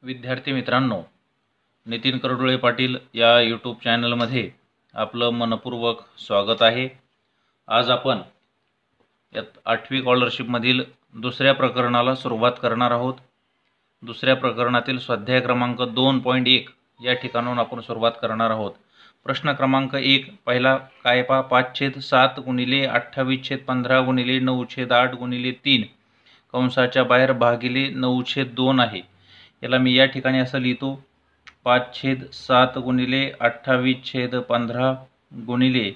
विद्यार्थी मित्रांनो, नितीन करडुळे पाटील या यूट्यूब चॅनलमध्ये आपलं मनपूर्वक स्वागत आहे। आज आपण यात 8वी स्कॉलरशिपमधील दुसऱ्या प्रकरणाला सुरुवात करणार आहोत। दुसऱ्या प्रकरणातील स्वाध्याय क्रमांक 2.1 या ठिकाणाहून आपण सुरुवात करणार आहोत। प्रश्न क्रमांक 1 पहिला काय पहा, 5/7 गुणिले 28/15 गुणिले 9/8 गुणिले 3 कंसाच्या बाहेर भागिले 9/2 आहे। याला मी या ठिकाणी असं लिहितो, 5/7 गुणिले 28/15 गुणिले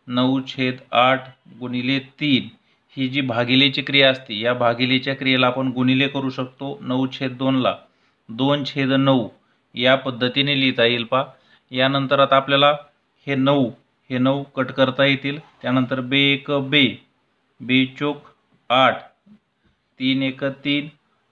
9/8 गुणिले 3 ही जी भागिलेची क्रिया असते, या भागिलेच्या क्रियेला आपण गुणिले करू शकतो। 9/2 ला 2/9 या पद्धतीने लिहिता येईल पहा। यानंतर आता आपल्याला हे 9 कट करता येतील। त्यानंतर बे 1 बे, बे चौक 8, 3 1 3,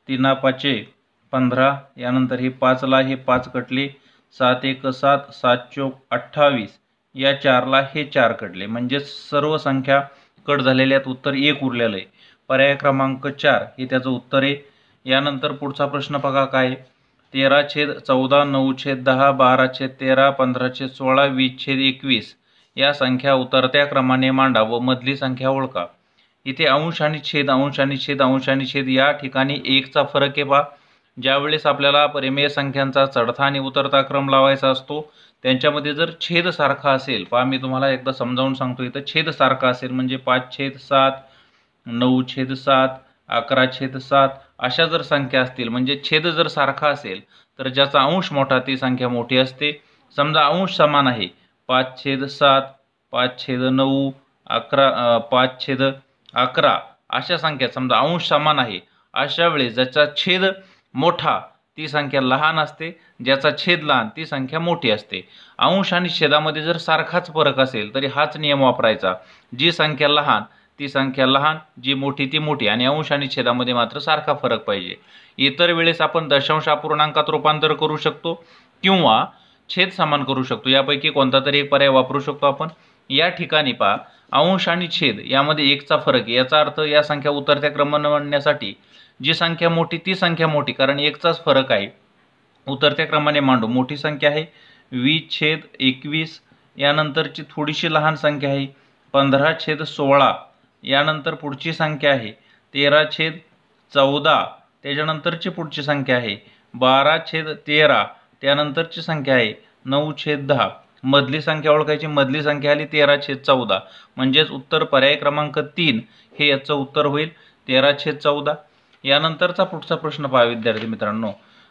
3 5 15, यानंतर हे 5 ला हे 5 कटले, 7 1 7, 7 चौक 28, या 4 ला हे 4 कटले, म्हणजे सर्व संख्या कट झालेल्यात, उत्तर 1 उरलेलं आहे। पर्याय क्रमांक 4 हे त्याचं उत्तर आहे। यानंतर पुढचा प्रश्न बघा काय, 13/14, 9/10, 12/13, 15/16, 20/21 या संख्या उतरत्या क्रमाने मांडा व मधली संख्या ओळखा। इथे अंश आणि छेद, अंश आणि छेद, अंश आणि छेद या ठिकाणी 1चा फरक आहे पहा। ज्यावेळेस आपल्याला परिमेय संख्यांचा चढता आणि उतरता क्रम लावायचा असतो, त्यांच्यामध्ये जर छेद सारखा असेल, पहा मी तुम्हाला एकदा समजावून सांगतो, इथं छेद सारखा असेल म्हणजे 5/7, 9/7, 11/7 अशा जर संख्या असतील, म्हणजे छेद जर सारखा असेल तर ज्याचा अंश मोठा ती संख्या मोठी असते। समजा अंश समान आहे, 5/7, 5/9, 5/11 अशा संख्या समजा अंश समान आहे, अशा वेळेस ज्याचा छेद मोठा ती संख्या लहान असते, ज्याचा छेद लहान ती संख्या मोठी असते। अंश आणि छेदामध्ये जर सारखाच फरक असेल तरी हाच नियम वापरायचा, जी संख्या लहान ती संख्या लहान, जी मोठी ती मोठी, आणि अंश आणि छेदामध्ये मात्र सारखा फरक पाहिजे। इतर वेळेस आपण दशांश अपूर्णांकात रूपांतर करू शकतो किंवा छेद समान करू शकतो, यापैकी कोणता तरी एक पर्याय वापरू शकतो आपण। या ठिकाणी पहा, अंश आणि छेद यामध्ये 1चा फरक आहे, याचा अर्थ या संख्या उतरत्या क्रमाने मांडण्यासाठी जी संख्या मोठी ती संख्या मोठी, कारण 1चाच फरक आहे, उतरत्या क्रमाने मांडू। मोठी संख्या आहे 20/21, यानंतरची थोडीशी लहान संख्या आहे 15/16, यानंतर पुढची संख्या आहे 13/14, त्याच्यानंतरची पुढची संख्या आहे 12/13, त्यानंतरची संख्या आहे 9/10, मधली संख्या ओळखायची, मधली संख्या आली 13/14, म्हणजेच उत्तर पर्याय क्रमांक 3 हे याचं उत्तर होईल, 13/14। यानंतरचा पुढचा प्रश्न पहा विद्यार्थी मित्रांनो,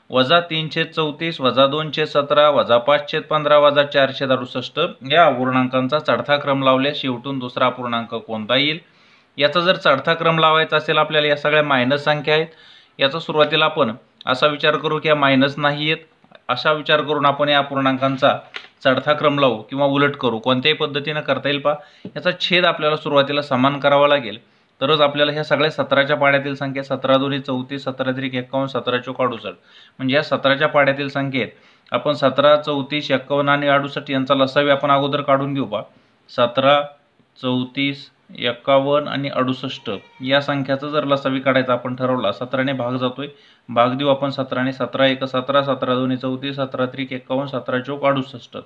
-3/34, -2/17, -5/15, -4/68 या अपूर्णांकांचा चढता क्रम लावल्यास शेवटून दुसरा अपूर्णांक कोणता येईल। याचा जर चढता क्रम लावायचा असेल आपल्याला, या सगळ्या मायनस संख्या आहेत, याचा सुरुवातीला आपण असा विचार करू की या मायनस नाही आहेत, असा विचार करून आपण या अपूर्णांकांचा चढता क्रम लावू किंवा उलट करू, कोणत्याही पद्धतीने करता येईल पहा। याचा छेद आपल्याला सुरुवातीला समान करावा लागेल, तरच आपल्याला ह्या सगळ्या 17च्या पाड्यातील संख्या 17 2 34, 17 3 51, 17 4 68, म्हणजे या 17च्या पाड्यातील संख्येत आपण 17 34 51 आणि 68 यांचा लसावी आपण अगोदर काढून घेऊ पहा। 17 34 51 आणि 68 या संख्याचा जर लसावी काढायचा आपण ठरवला, 17ने भाग जातोय, भाग देऊ आपण 17ने, 17 1 17, 17 2 34, 17 3 51, 17 4 68,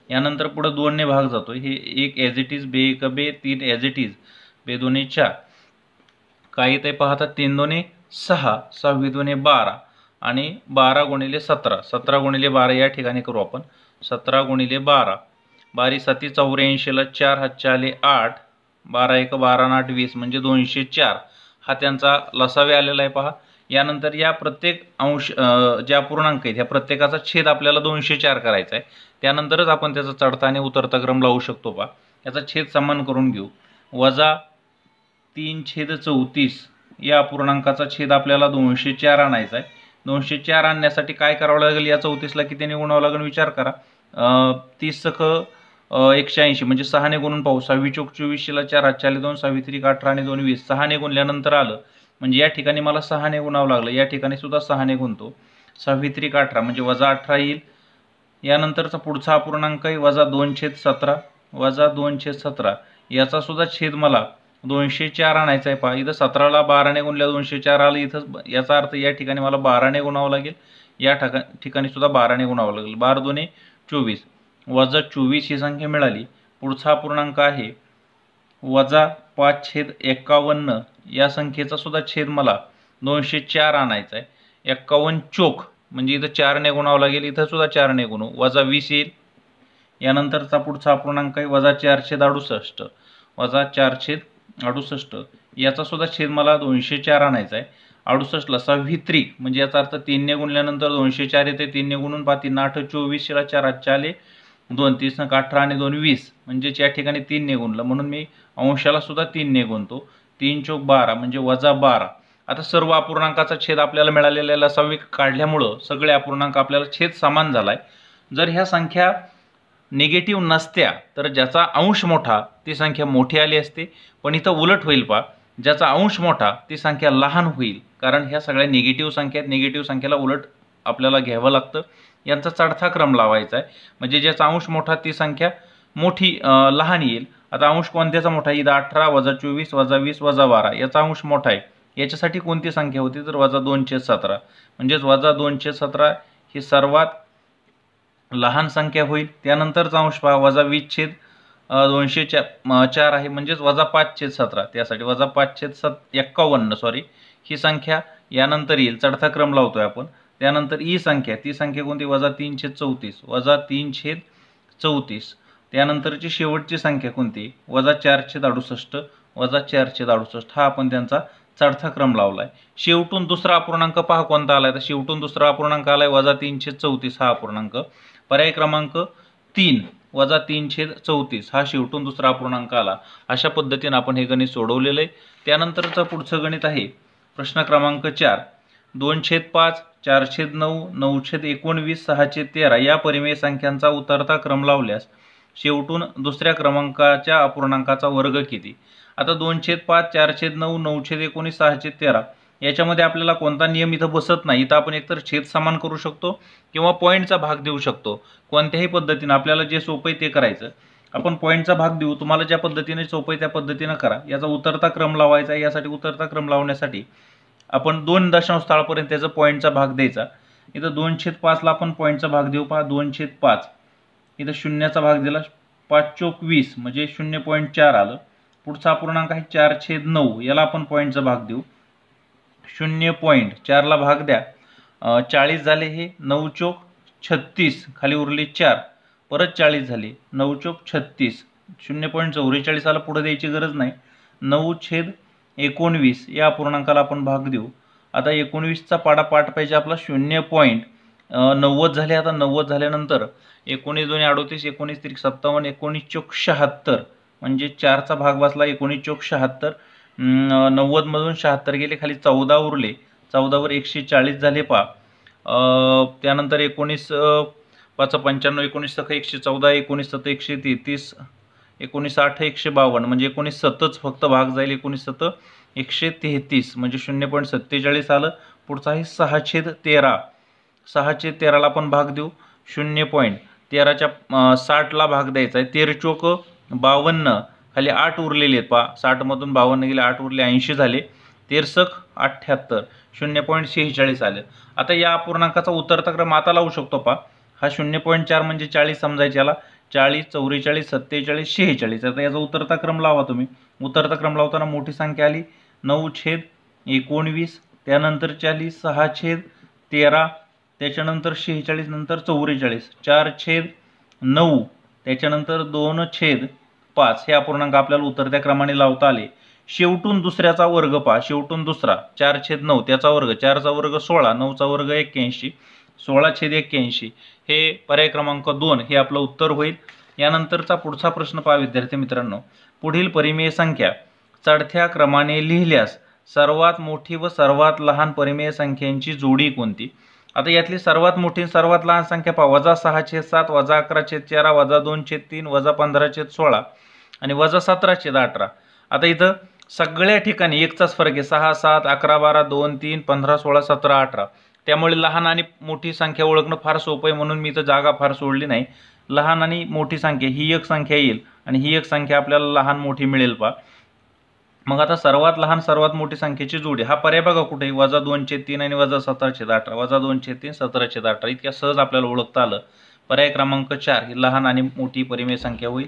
यानंतर पुढे 2 ने भाग जातोय, हे 1 ॲज इट इज, बे 1 बे, 3 ॲज इट इज, बे 2 4, काही ते पाहता 3 2 6, 6 2 12 आणि 12 गुणिले 17, 17 गुणिले 12 या ठिकाणी करू आपण, 17 गुणिले 12, 12 7 84 ला 4 हातचे आले 8, 12 1 12 आणि 8 20, म्हणजे 204 हा त्यांचा लसावे आलेला आहे पहा। यानंतर या प्रत्येक अंश ज्या अपूर्णांक आहेत, ह्या प्रत्येकाचा छेद आपल्याला 204 करायचा आहे, त्यानंतरच आपण त्याचा चढता आणि उतरता क्रम लावू शकतो पहा। याचा छेद समान करून घेऊ, -3/34 या अपूर्णांकाचा छेद आपल्याला 204 आणायचा आहे। 204 आणण्यासाठी काय करावं लागेल, या 34ला कितीने गुणावं लागेल विचार करा, 30 × 180 म्हणजे 6ने गुणून पाहू, 6 चौक 24 ला 4 हातचे आले 2, 6 3 18 आणि 2 20, 6ने गुणल्यानंतर आलं, म्हणजे या ठिकाणी मला 6ने गुणावं लागलं, या ठिकाणी सुद्धा 6ने गुणतो, 6 3 18 म्हणजे -18 येईल। यानंतरचा पुढचा अपूर्णांक आहे -2/17, -2/17 याचा सुद्धा छेद मला 204 आणायचा आहे पहा। इथं 17ला 12ने गुणल्या 204 आलं, इथं याचा अर्थ या ठिकाणी मला 12ने गुणावं लागेल, या ठिकाणी सुद्धा 12ने गुणावं लागेल. 12 दुणे 24 वजा 24 ही संख्या मिळाली. पुढचा अपूर्णांक आहे वजा 5/51. या संख्येचा सुद्धा छेद मला 204 आणायचा आहे. 51 चोक म्हणजे इथं 4ने गुणावं लागेल, इथं सुद्धा 4ने गुणू, वजा 20 येईल. यानंतरचा पुढचा अपूर्णांक आहे वजा 4/68 वजा 4/68. याचा सुद्धा छेद मला 204 आणायचा आहे. 68ला 6 त्रिक म्हणजे याचा अर्थ 3ने गुणल्यानंतर 204 येते. 3ने गुणून 5 3 8 24 4 8 आले 2 3 18 आणि 2 20 म्हणजे या ठिकाणी 3ने गुणलं म्हणून मी अंशाला सुद्धा 3ने गुणतो. 3 चोक 12 म्हणजे वजा 12. आता सर्व अपूर्णांकाचा छेद आपल्याला मिळालेला लसावी काढल्यामुळं सगळे अपूर्णांक आपल्याला छेद समान झालाय. जर ह्या संख्या निगेटिव्ह नसत्या तर ज्याचा अंश मोठा ती संख्या मोठी आली असते, पण इथं उलट होईल पा, ज्याचा अंश मोठा ती संख्या लहान होईल, कारण ह्या सगळ्या निगेटिव्ह संख्या आहेत. निगेटिव्ह संख्येला उलट आपल्याला घ्यावं लागतं. यांचा चढता क्रम लावायचा आहे म्हणजे ज्याचा अंश मोठा ती संख्या मोठी लहान येईल. आता अंश कोणत्याचा मोठा आहे? 18 वजा 24 वजा 20 वजा 12 याचा अंश मोठा आहे. याच्यासाठी कोणती संख्या होती तर वजा 2/17 म्हणजेच वजा 2/17 ही सर्वात लहान संख्या होईल. त्यानंतरचा अंश पहा वजा 20/204 आहे म्हणजेच वजा 5/17. त्यासाठी वजा 5/51 सॉरी ही संख्या यानंतर येईल. चढता क्रम लावतोय आपण. त्यानंतर ही संख्या ती संख्या कोणती वजा 3/34 वजा 3/34. त्यानंतरची शेवटची संख्या कोणती वजा 4/68 वजा 4/68. हा आपण त्यांचा चढता क्रम लावलाय. शेवटून दुसरा अपूर्णांक पहा कोणता आलाय तर शेवटून दुसरा अपूर्णांक आलाय वजा 3/34 हा अपूर्णांक. पर्याय क्रमांक 3 वजा 3/34 हा शेवटून दुसरा अपूर्णांक आला. अशा पद्धतीने आपण हे गणित सोडवलेलं आहे. त्यानंतरचं पुढचं गणित आहे प्रश्न क्रमांक 4. 2/5 4/9 9/19 6/13 या परिमेय संख्यांचा उतरता क्रम लावल्यास शेवटून दुसऱ्या क्रमांकाच्या अपूर्णांकाचा वर्ग किती? आता 2/5 4/9 9/19 6/13 याच्यामध्ये आपल्याला कोणता नियम इथं बसत नाही. इथं आपण एकतर छेद समान करू शकतो किंवा पॉईंटचा भाग देऊ शकतो. कोणत्याही पद्धतीने आपल्याला जे सोपं आहे ते करायचं. आपण पॉईंटचा भाग देऊ, तुम्हाला ज्या पद्धतीने सोपं आहे त्या पद्धतीने करा. याचा उतरता क्रम लावायचा आहे. यासाठी उतरता क्रम लावण्यासाठी आपण 2 दशांश स्थळापर्यंत त्याचा पॉईंटचा भाग द्यायचा. इथं 2/5 ला आपण पॉईंटचा भाग देऊ. पहा 2/5 इथं शून्याचा भाग दिला 5 चोक 20 म्हणजे 0.4 आलं. पुढचा अपूर्णांक आहे 4/9 याला आपण पॉईंटचा भाग देऊ. 0.4 ला भाग द्या 40 झाले. हे 9 चोक 36 खाली उरले 4 परत 40 झाले 9 चोक 36 0.44 आला. पुढे द्यायची गरज नाही. 9/19 या अपूर्णांकाला आपण भाग देऊ. आता 19चा पाडा पाठ पाहिजे आपला 0.90 झाले. आता 90 झाल्यानंतर 19 2 38 19 3 57 19 चोक 76 म्हणजे 4चा भाग बसला 19 चोक 76. 90 मधून 76 गेले खाली 14 उरले. 14 वर 140 झाले पा. त्यानंतर 19 5 95 19 सख 114 19 7 133 19 8 152 म्हणजे 19 7च फक्त भाग जाईल. 19 7 133 म्हणजे 0.47 आलं. पुढचा आहे 6/13 6/13 ला आपण भाग देऊ. 0.13च्या 60 ला भाग द्यायचा आहे. 13 चोक 52 खाली 8 उरलेले आहेत पा. 60 मधून 52 गेले 8 उरले 80 झाले. 13 78 0.46 आले. आता या अपूर्णांकाचा उतरता क्रम आता लावू शकतो पा. हा 0.4 म्हणजे 40 समजायचे याला. 40 44 47 46. आता याचा उतरता क्रम लावा तुम्ही. उतरता क्रम लावताना मोठी संख्या आली 9/19 त्यानंतर आली 6/13 त्याच्यानंतर 46 नंतर 44 4/9 त्याच्यानंतर 2/5 हे अपूर्णांक आपल्याला उतरत्या क्रमाने लावता आले. शेवटून दुसऱ्याचा वर्ग पहा. शेवटून दुसरा 4/9 त्याचा वर्ग 4चा वर्ग 16 9चा वर्ग 81 16/81 हे पर्याय क्रमांक 2 हे आपलं उत्तर होईल. यानंतरचा पुढचा प्रश्न पहा विद्यार्थी मित्रांनो. पुढील परिमेय संख्या चढत्या क्रमाने लिहिल्यास सर्वात मोठी व सर्वात लहान परिमेय संख्यांची जोडी कोणती? आता यातली सर्वात मोठी सर्वात लहान संख्या पहा. वजा 6/7 वजा 11/4 वजा 2/3 वजा 15/16 आणि वजा 17/18. आता इथं सगळ्या ठिकाणी एकचाच फरक आहे. 6 7 11 12 2 3 15 16 17 18. त्यामुळे लहान आणि मोठी संख्या ओळखणं फार सोपं आहे म्हणून मी इथं जागा फार सोडली नाही. लहान आणि मोठी संख्या ही एक संख्या येईल आणि ही एक संख्या आपल्याला लहान मोठी मिळेल पा. मग आता सर्वात लहान सर्वात मोठी संख्येची जोडी हा पर्याय बघा कुठे, -2/3 आणि -17/18, -2/3 17/18 इतक्या सहज आपल्याला ओळखता आलं. पर्याय क्रमांक 4 ही लहान आणि मोठी परिमेय संख्या होईल.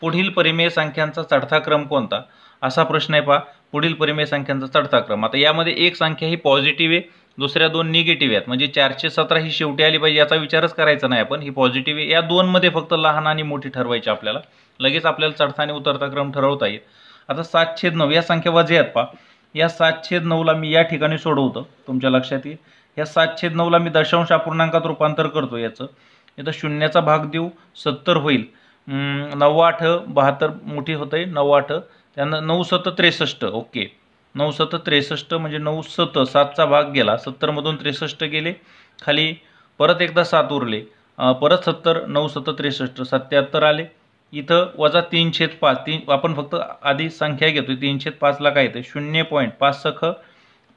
पुढील परिमेय संख्यांचा चढता क्रम कोणता, असा प्रश्न आहे पहा. पुढील परिमेय संख्यांचा चढता क्रम, आता यामध्ये एक संख्या ही पॉझिटिव्ह आहे, दुसऱ्या दोन निगेटिव्ह आहेत, म्हणजे 417 ही शेवटी आली पाहिजे याचा विचारच करायचा नाही आपण. ही पॉझिटिव्ह आहे, या दोनमध्ये फक्त लहान आणि मोठी ठरवायची आपल्याला. लगेच आपल्याला चढता आणि उतरता क्रम ठरवता येईल. आता 7/9 या संख्या वजा आहेत पहा. या 7/9ला मी या ठिकाणी सोडवतो, तुमच्या लक्षात येईल. या 7/9ला मी दशांश अपूर्णांकात रूपांतर करतो याचं. इथं शून्याचा भाग देऊ 70 होईल. 9-8 72 मोठी होते 9-8, त्यानं 9-7 63. ओके, 9-7 63 म्हणजे 9-7 7चा भाग गेला, 70मधून 63 गेले, खाली परत एकदा 7 उरले, परत 70, 9-7 63 77 आले. इथं वजा 3/5, 3 आपण फक्त आधी संख्या घेतोय. 3/5ला काय येते 0.5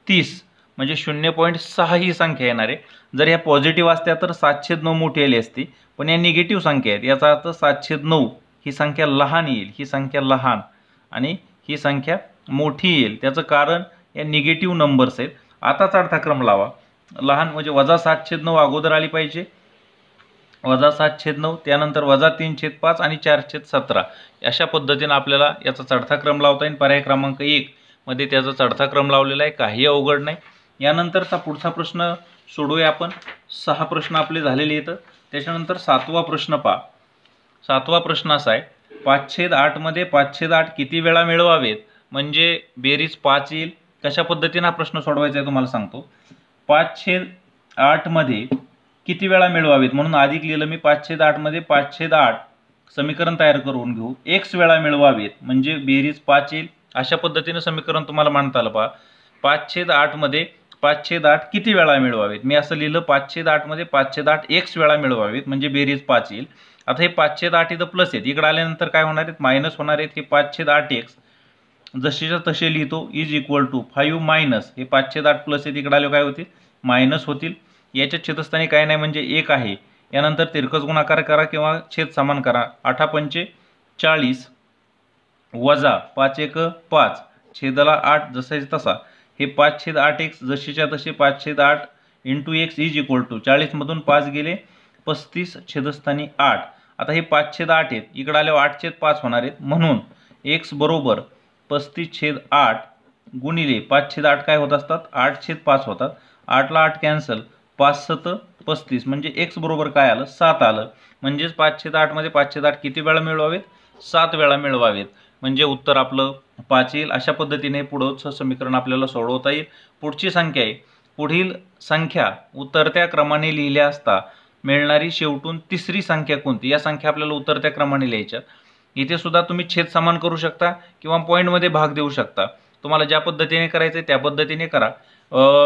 30 म्हणजे 0.6 ही संख्या येणार आहे. जर ह्या पॉझिटिव्ह असत्या तर 7/9 मोठी आली असती, पण या निगेटिव्ह संख्या आहेत, याचा अर्थ 7/9 ही संख्या लहान येईल, ही संख्या लहान आणि ही संख्या मोठी येईल. त्याचं कारण या निगेटिव्ह नंबर्स आहेत. आता चढता क्रम लावा. लहान म्हणजे वजा 7/9 अगोदर आली पाहिजे, वजा 7/9, त्यानंतर वजा 3/5 आणि 4/17. अशा पद्धतीने आपल्याला याचा चढता क्रम लावता येईल. पर्याय क्रमांक 1 मध्ये त्याचा चढता क्रम लावलेला आहे, काही अवघड नाही. यानंतरचा पुढचा प्रश्न सोडूया आपण. 6 प्रश्न आपले झालेले आहेत. त्याच्यानंतर 7वा प्रश्न पहा. 7वा प्रश्न असा आहे, 5/8 मध्ये 5/8 किती वेळा मिळवावेत, म्हणजे बेरीज 5 येईल. कशा पद्धतीने हा प्रश्न सोडवायचा आहे तुम्हाला सांगतो. 5/8 मध्ये किती वेळा मिळवावेत म्हणून अधिक लिहिलं मी. 5/8 मध्ये 5/8 समीकरण तयार करून घेऊ. x वेळा मिळवावेत म्हणजे बेरीज 5 येईल. अशा पद्धतीने समीकरण तुम्हाला मांडता आलं पहा. 5/8 मध्ये 5/8 किती वेळा मिळवावेत, मी असं लिहिलं. 5/8 मध्ये 5/8 x वेळा मिळवावेत म्हणजे बेरीज 5 येईल. आता हे 5/8 इथं प्लस आहेत, इकडे आल्यानंतर काय होणार आहेत, मायनस होणार आहेत. हे 5/8x जसेच्या तसे लिहितो इज इक्वल टू 5 मायनस हे 5/8 प्लस आहेत, इकडे आले काय होतील, मायनस होतील. याच्या छेदस्थानी काय नाही म्हणजे 1 आहे. यानंतर तिरकस गुणाकार करा किंवा छेद समान करा. 8×5 = 40 वजा 5×1 5 छेदाला 8 जसाच तसा. हे 5/8x जशीच्या तसे 5/8 into x is equal to 40मधून 5 गेले 35 छेदस्थानी 8. आता हे 5/8 आहेत, इकडे आल्यावर 8/5 होणार आहेत, म्हणून x बरोबर 35/8 गुणिले 5/8 काय होत असतात 8/5 होतात. 8ला 8 कॅन्सल, 5×7 35 म्हणजे x बरोबर काय आलं 7 आलं. म्हणजेच 5/8 मध्ये 5/8 किती वेळा मिळवावेत, 7 वेळा मिळवावेत, म्हणजे उत्तर आपलं 5 येईल. अशा पद्धतीने पुढचं समीकरण आपल्याला सोडवता येईल. पुढची संख्या आहे, पुढील संख्या उतरत्या क्रमाने लिहिल्या असता मिळणारी शेवटून तिसरी संख्या कोणती, या संख्या आपल्याला उतरत्या क्रमाने लिहायच्या. इथे सुद्धा तुम्ही छेद समान करू शकता किंवा पॉईंटमध्ये भाग देऊ शकता. तुम्हाला ज्या पद्धतीने करायचं आहे त्या पद्धतीने करा.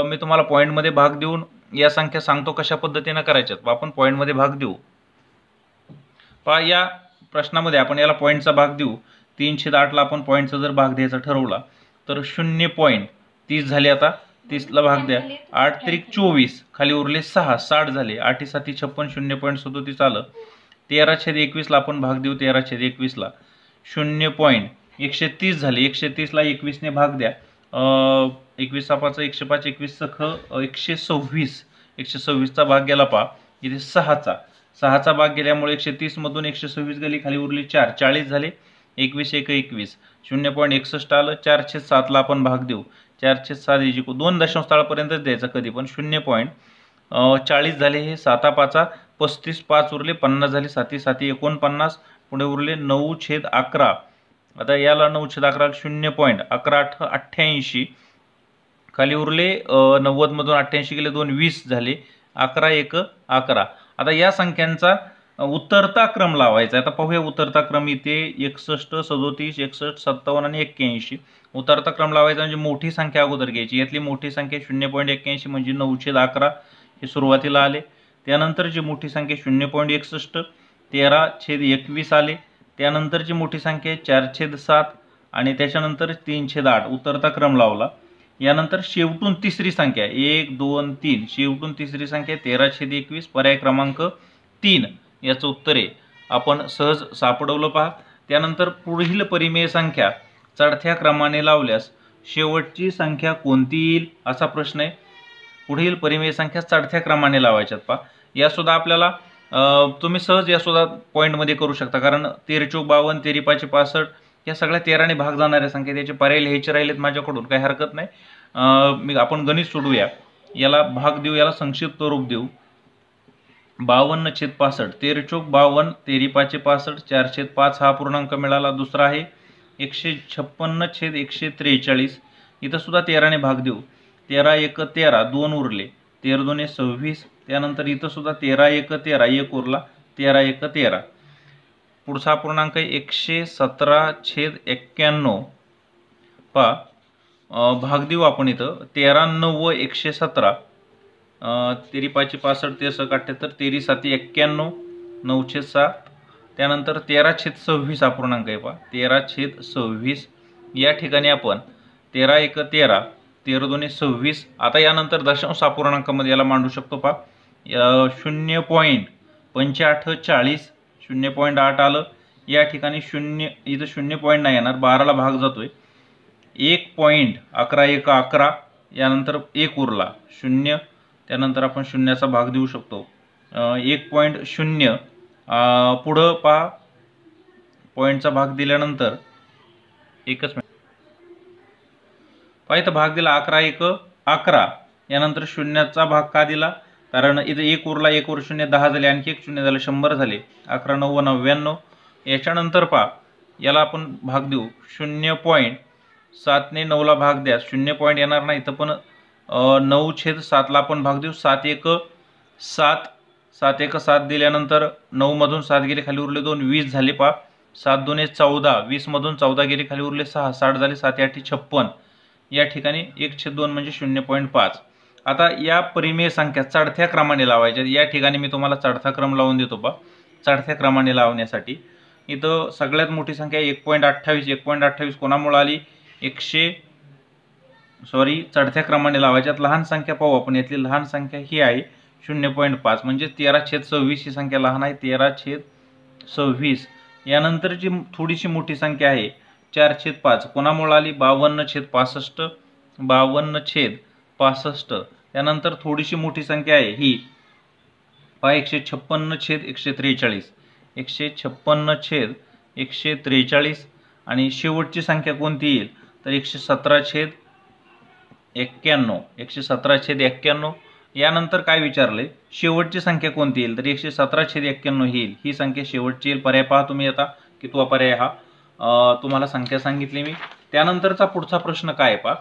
मी तुम्हाला पॉईंटमध्ये भाग देऊन या संख्या सांगतो कशा पद्धतीने करायच्यात. आपण पॉईंटमध्ये भाग देऊ. पहा या प्रश्नामध्ये आपण याला पॉईंटचा भाग देऊ. 3/8ला आपण पॉईंटचा जर भाग द्यायचा ठरवला तर 0.30 झाले. आता 30ला भाग द्या, 8×3 = 24, खाली उरले 6, 60 झाले. 8×7 = 56, 0.37 आलं. 13/21ला आपण भाग देऊ. 13/21ला 0.130 झाले. 130ला 21ने भाग द्या. 21×5 = 105, 21×6 = 126चा भाग गेला पहा. इथे 6चा भाग गेल्यामुळे 130मधून 126 गेली, खाली उरली 4, 40 झाले. 21×1 = 21, 0.61 आलं. 4/7ला आपण भाग देऊ. 4/7 इज इक्वल 2 दशांशस्थळापर्यंतच द्यायचा कधी पण. 0.40 झाले. हे 7×5 = 35, 5 उरले 50 झाले. 7×7 = 49, पुढे उरले 9/11. आता याला 9/11 0.11 = 88, खाली उरले 90मधून 88 गेले 2, 20 झाले. 11×1 = 11. आता या संख्यांचा उतरता क्रम लावायचा आहे. आता पाहूया उतरता क्रम. इथे 61, 37, 61, 57 आणि 81. उतरता क्रम लावायचा म्हणजे मोठी संख्या अगोदर घ्यायची. यातली मोठी संख्या 0.81 म्हणजे 9/11 हे सुरुवातीला आले. त्यानंतरची मोठी संख्या 0.61 13/21 आले. त्यानंतरची मोठी संख्या 4/7 आणि त्याच्यानंतर 3/8 उतरता क्रम लावला. यानंतर शेवटून तिसरी संख्या 1, 2, 3 शेवटून तिसरी संख्या 13/21 पर्याय क्रमांक 3 याचं उत्तर आहे. आपण सहज सापडवलं पहा. त्यानंतर पुढील परिमेय संख्या चढत्या क्रमाने लावल्यास शेवटची संख्या कोणती येईल असा प्रश्न आहे। पुढील परिमेय संख्या चढत्या क्रमाने लावायच्यात पहा। यासुद्धा आपल्याला तुम्ही सहज यासुद्धा पॉईंटमध्ये करू शकता, कारण 13 चौक 52, 13 पाचे 65 या सगळ्या 13ने भाग जाणाऱ्या संख्या, त्याचे पर्याय लिहायचे राहिलेत माझ्याकडून, काही हरकत नाही। आपण गणित सोडूया, याला भाग देऊ, याला संक्षिप्त रूप देऊ। 52/65, 13 चौक 52, 13 पाचे 65, 4/5 हा पूर्णांक मिळाला। दुसरा आहे 156/143, इथं सुद्धा 13ने भाग देऊ। 13 1 13, 2 उरले, 13 2 26, त्यानंतर इथं सुद्धा 13 1 13, 1 उरला, 13 1 13। पुढचा पूर्णांक आहे 117/91, पहा भाग देऊ आपण इथं। 13 9 117, 13 पाचे 65, 13 78, 13 7 91, 9/7, त्यानंतर 13/26 हा पूर्णांक आहे पहा, 13/26। या ठिकाणी आपण 13 1 13, 13 2 26, आता यानंतर दशांश अपूर्णांकामध्ये याला मांडू शकतो पहा। 0.58 40, 0.8 आलं। या ठिकाणी 0 इथं 0 पॉईंट नाही येणार, 12ला भाग जातोय। 1.11 1 11, यानंतर 1 उरला 0, त्यानंतर आपण शून्याचा भाग देऊ शकतो। 1.0 पुढं पहा, पॉईंटचा भाग दिल्यानंतर एकच मिनिट पहा, इथं भाग दिला 11 1 11, यानंतर शून्याचा भाग का दिला, कारण इथं 1 उरला, 1 वर 0 10 झाले, आणखी 1 0 झाले, 100 झाले। 11 9 99। याच्यानंतर पहा, याला आपण भाग देऊ 0.7 ने 9ला भाग द्या, 0 पॉईंट येणार नाही इथं, पण 9/7 ला आपण भाग देऊ। 7 1 7, 7 1 7 दिल्यानंतर 9 मधून 7 गेले, खाली उरले 2, 20 झाले पहा। 7 2 14, 20 मधून 14 गेले, खाली उरले 6, 60 झाले। 7 8 56, या ठिकाणी 1/2 म्हणजे 0.5। आता या परिमेय संख्या चढत्या क्रमाने लावायच्या। या ठिकाणी मी तुम्हाला चढता क्रम लावून देतो पहा। चढत्या क्रमाने लावण्यासाठी इथं सगळ्यात मोठी संख्या 1.28, 1.28 कोणामुळे आली, चढत्या क्रमाने लावायच्यात। लहान संख्या पाहू आपण, यातली लहान संख्या ही आहे 0.5, म्हणजे 13/26 ही संख्या लहान आहे, 13/26। यानंतरची थोडीशी मोठी संख्या आहे 4/5, कोणामुळे आली, 52/65, 52/65। त्यानंतर थोडीशी मोठी संख्या आहे ही पहा 156/143, 156/143, आणि शेवटची संख्या कोणती येईल तर 117/91, 117/91। यानंतर काय विचारले, शेवटची संख्या कोणती येईल तर 117/91 येईल, ही संख्या शेवटची येईल। पर्याय पहा तुम्ही आता कितवा पर्याय हा, तुम्हाला संख्या सांगितली मी। त्यानंतरचा पुढचा प्रश्न काय पहा,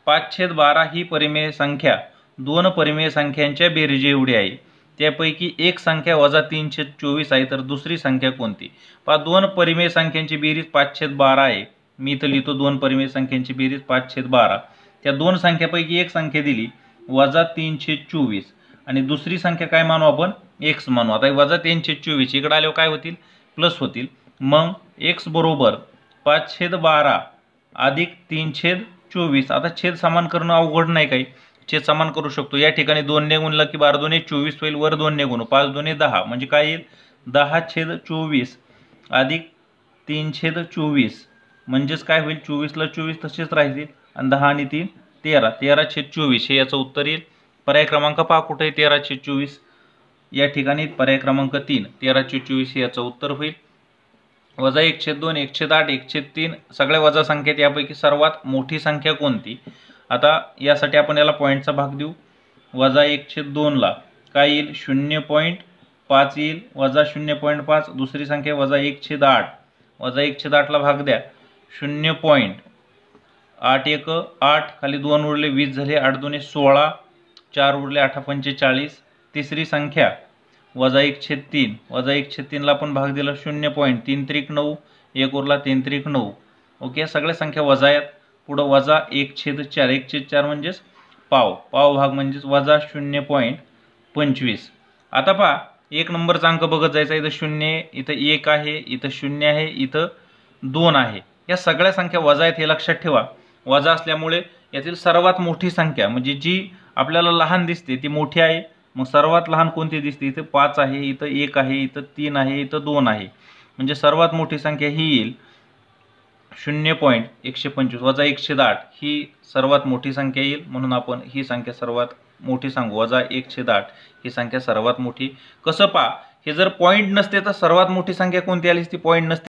5/12 ही परिमेय संख्या दोन परिमेय संख्यांच्या बेरीज एवढी आहे, त्यापैकी एक संख्या वजा 3/24 आहे, तर दुसरी संख्या कोणती। पहा, दोन परिमेय संख्यांची बेरीज 5/12 आहे, मी इथं लिहितो दोन परिमेय संख्यांची बेरीज 5/12। त्या दोन संख्यापैकी एक संख्या दिली वजा 3/24, आणि दुसरी संख्या काय मानू आपण, x मानू। आता वजा 3/24 इकडे आल्यावर काय होतील, प्लस होतील। मग x बरोबर 5/12 अधिक 3/24। आता छेद समान करणं अवघड नाही, काही छेद समान करू शकतो। या ठिकाणी 2 ने गुणला की 12 2 24 होईल, वर 2 ने गुणू, 5 2 10, म्हणजे काय येईल 10/24 अधिक 3/24, म्हणजेच काय होईल, 24ला 24 तसेच राहतील, आणि 10 आणि 3 13, 13/24 हे याचं उत्तर येईल। पर्याय क्रमांक पहा कुठे आहे, 13/24, या ठिकाणी पर्याय क्रमांक 3, 13/24 हे याचं उत्तर होईल। वजा 1/2, 1/8, 1/3 सगळ्या वजा संख्येत यापैकी सर्वात मोठी संख्या कोणती। आता यासाठी आपण याला पॉईंटचा भाग देऊ। वजा 1/2 ला काय येईल, 0.5 येईल, वजा 0.5। दुसरी संख्या वजा 1/8, वजा 1/8 ला भाग द्या, 0.8 1 8, खाली 2 उरले, 20 झाले, 8 2 16, 4 उरले, 8 45। तिसरी संख्या वजा 1/3, वजा 1/3 ला आपण भाग दिला 0.3 3 9, 1 उरला, 3 3 9। ओके, या सगळ्या संख्या वजा आहेत। पुढे वजा 1/4, 1/4 म्हणजेच पाव, पाव भाग म्हणजेच वजा 0.25। आता पहा, एक नंबरचा अंक बघत जायचा, इथं 0, इथं 1 आहे, इथं 0 आहे, इथं 2 आहे। या सगळ्या संख्या वजा आहेत हे लक्षात ठेवा। वजा असल्यामुळे यातील सर्वात मोठी संख्या म्हणजे जी आपल्याला लहान दिसते ती मोठी आहे। मग सर्वात लहान कोणती दिसते, इथं 5 आहे, इथं 1 आहे, इथं 3 आहे, इथं 2 आहे, म्हणजे सर्वात मोठी संख्या ही येईल 0.125 वजा 110 ही सर्वात मोठी संख्या येईल, म्हणून आपण ही संख्या सर्वात मोठी सांगू. वजा 110 ही संख्या सर्वात मोठी. कसं पहा, हे जर पॉईंट नसते तर सर्वात मोठी संख्या कोणती आली असती? पॉईंट नसते